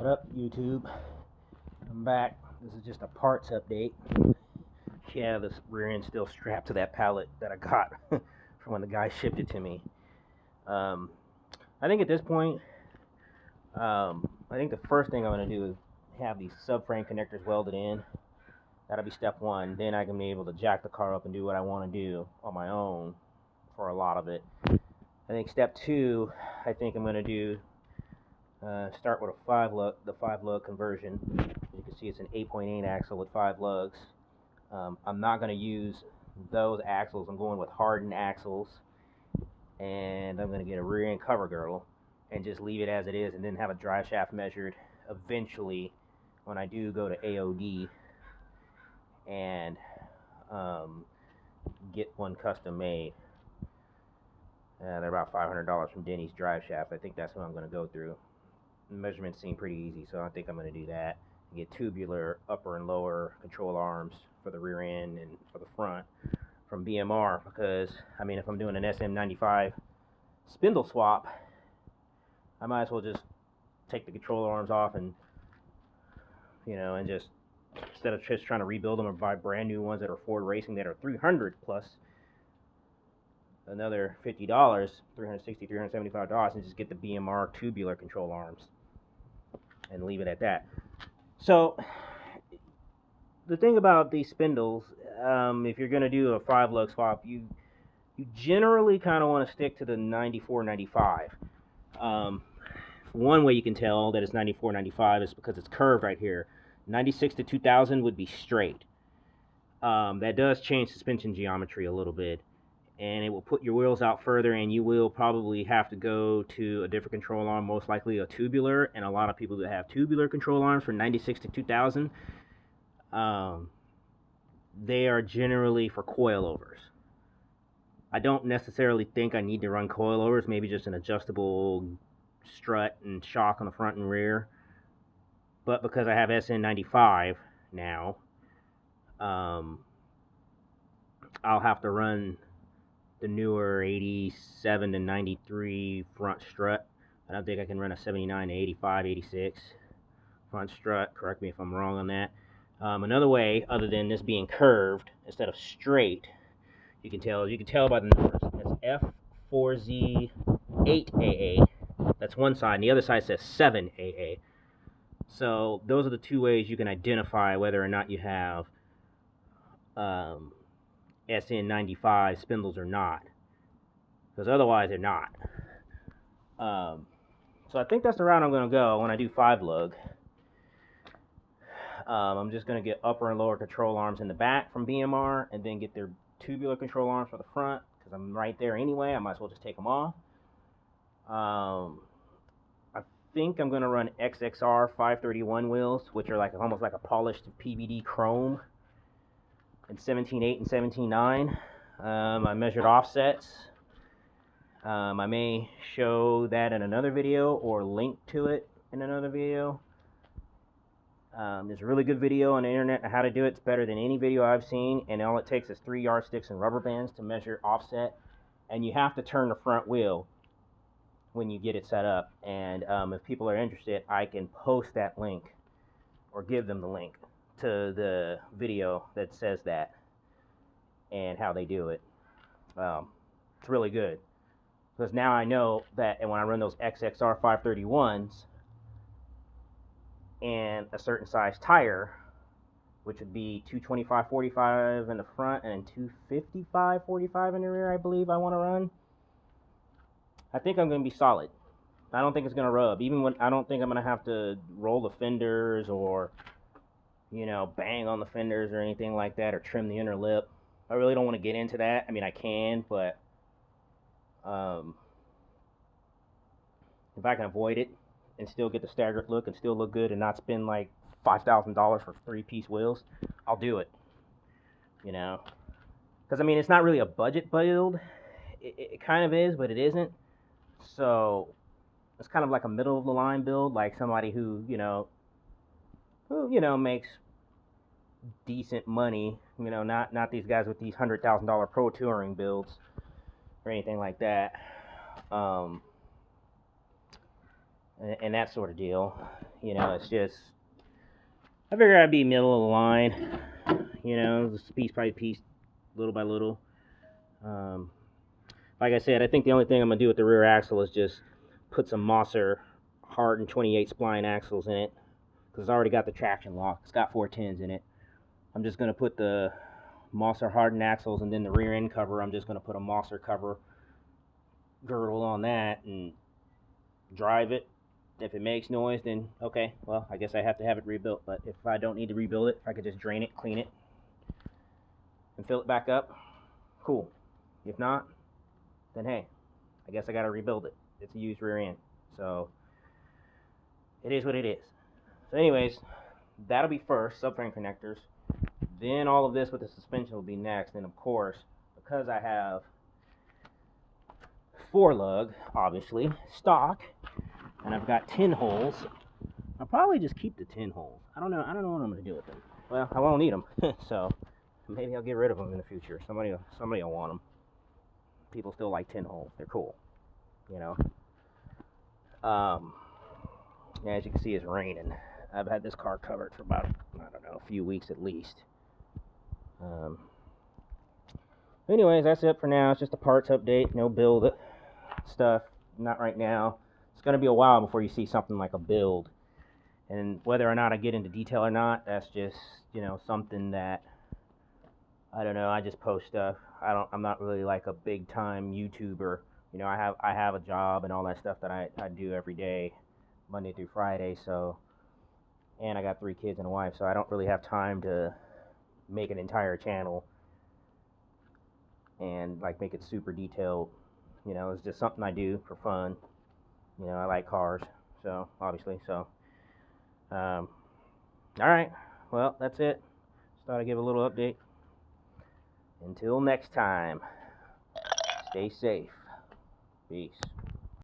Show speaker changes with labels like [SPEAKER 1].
[SPEAKER 1] What up, YouTube? I'm back. This is just a parts update. Yeah, this rear end's still strapped to that pallet that I got from when the guy shipped it to me. I think at this point, I think the first thing I'm going to do is have these subframe connectors welded in. That'll be step one. Then I can be able to jack the car up and do what I want to do on my own for a lot of it. I think step two, I think I'm going to do start with the 5-lug conversion. You can see it's an 8.8 axle with 5 lugs. I'm not going to use those axles. I'm going with hardened axles, and I'm going to get a rear end cover girdle and just leave it as it is, and then have a drive shaft measured eventually when I do go to AOD and get one custom made. They're about $500 from Denny's drive shaft. I think that's what I'm going to go through. The measurements seem pretty easy, so I think I'm going to do that. Get tubular upper and lower control arms for the rear end and for the front from BMR, because I mean, if I'm doing an SN95 spindle swap, I might as well just take the control arms off and, you know, and just, instead of just trying to rebuild them or buy brand new ones that are Ford Racing that are $300 plus another $50, $360, $375, and just get the BMR tubular control arms and leave it at that. So the thing about these spindles, if you're going to do a 5-lug swap, you generally kind of want to stick to the 94-95. One way you can tell that it's 94-95 is because it's curved right here. 96 to 2000 would be straight. That does change suspension geometry a little bit, and it will put your wheels out further, and you will probably have to go to a different control arm, most likely a tubular. And a lot of people that have tubular control arms for 96 to 2000, they are generally for coilovers. I don't necessarily think I need to run coilovers, maybe just an adjustable strut and shock on the front and rear. But because I have SN95 now, I'll have to run the newer 87 to 93 front strut. I don't think I can run a 79 to 85, 86 front strut. Correct me if I'm wrong on that. Another way, other than this being curved instead of straight, you can tell by the numbers. That's F4Z8AA. That's one side, and the other side says 7AA. So those are the two ways you can identify whether or not you have SN95 spindles or not, because otherwise they're not. So I think that's the route I'm going to go when I do 5-lug. I'm just going to get upper and lower control arms in the back from BMR, and then get their tubular control arms for the front, because I'm right there anyway. I might as well just take them off. I think I'm going to run XXR 531 wheels, which are like almost like a polished PVD chrome, in 17.8 and 17.9. I measured offsets. I may show that in another video or link to it in another video. There's a really good video on the internet on how to do it. It's better than any video I've seen, and all it takes is 3 yardsticks and rubber bands to measure offset, and you have to turn the front wheel when you get it set up. And if people are interested, I can post that link or give them the link to the video that says that and how they do it. It's really good, because now I know that, and when I run those XXR 531s and a certain size tire, which would be 225/45 in the front and 255/45 in the rear, I believe I want to run, I think I'm going to be solid. I don't think it's going to rub. Even when I don't think I'm going to have to roll the fenders or, you know, bang on the fenders or anything like that, or trim the inner lip. I really don't want to get into that. I mean, I can, but if I can avoid it and still get the staggered look and still look good and not spend like $5,000 for 3-piece wheels, I'll do it. You know, because I mean, it's not really a budget build. It kind of is, but it isn't. So it's kind of like a middle of the line build, like somebody who makes decent money, you know, not these guys with these $100,000 pro touring builds or anything like that, and that sort of deal. You know, it's just, I figured I'd be middle of the line. You know, just piece by piece, little by little. Um, like I said, I think the only thing I'm gonna do with the rear axle is just put some Mosser hardened 28 spline axles in it, because it's already got the traction lock. It's got 410s in it. I'm just gonna put the Mosser hardened axles, and then the rear end cover, I'm just gonna put a Mosser cover girdle on that and drive it. If it makes noise, then okay, well, I guess I have to have it rebuilt. But if I don't need to rebuild it, if I could just drain it, clean it, and fill it back up, cool. If not, then hey, I guess I gotta rebuild it. It's a used rear end, so it is what it is. So anyways, that'll be first, subframe connectors. Then all of this with the suspension will be next. And of course, because I have 4-lug, obviously, stock, and I've got 10 holes, I'll probably just keep the 10 holes. I don't know what I'm gonna do with them. Well, I won't need them, so maybe I'll get rid of them in the future. Somebody will want them. People still like 10 holes. They're cool, you know. As you can see, it's raining. I've had this car covered for about, I don't know, a few weeks at least. Anyways, that's it for now. It's just a parts update, no build stuff, not right now. It's going to be a while before you see something like a build. And whether or not I get into detail or not, that's just, you know, something that, I don't know, I just post stuff. I'm not really like a big time YouTuber. You know, I have a job and all that stuff that I do every day, Monday through Friday, so, and I got 3 kids and a wife, so I don't really have time to make an entire channel and like make it super detailed. You know, it's just something I do for fun. You know, I like cars, so obviously, so all right, well, that's it. Just thought I'd give a little update. Until next time, stay safe. Peace.